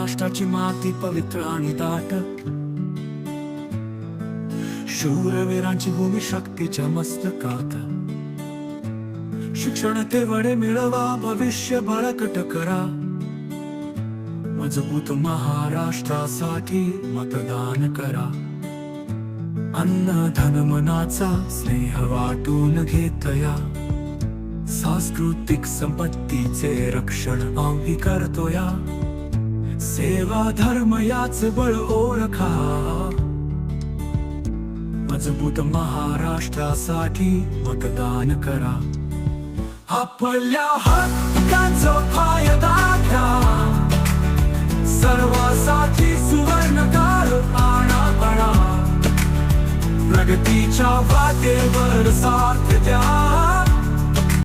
महाराष्ट्राची माती पवित्र आणि दाट, शूरवीरांची भूमी शक्तीच्या मस्तकात. शिक्षण तेवढे मिळवा, भविष्य बळकट करा. मजबूत महाराष्ट्रासाठी मतदान करा. अन्न धन मनाचा स्नेह वाटून घेतया, सांस्कृतिक संपत्तीचे रक्षण आम्ही करतोया. सेवा धर्म याच बळ ओळखा, मजबूत महाराष्ट्रासाठी मतदान करा. आपल्या हक्कांचा फायदा घ्या, सर्वांसाठी सुवर्णकाळ आणा. प्रगतीच्या वाटेवर साथ द्या.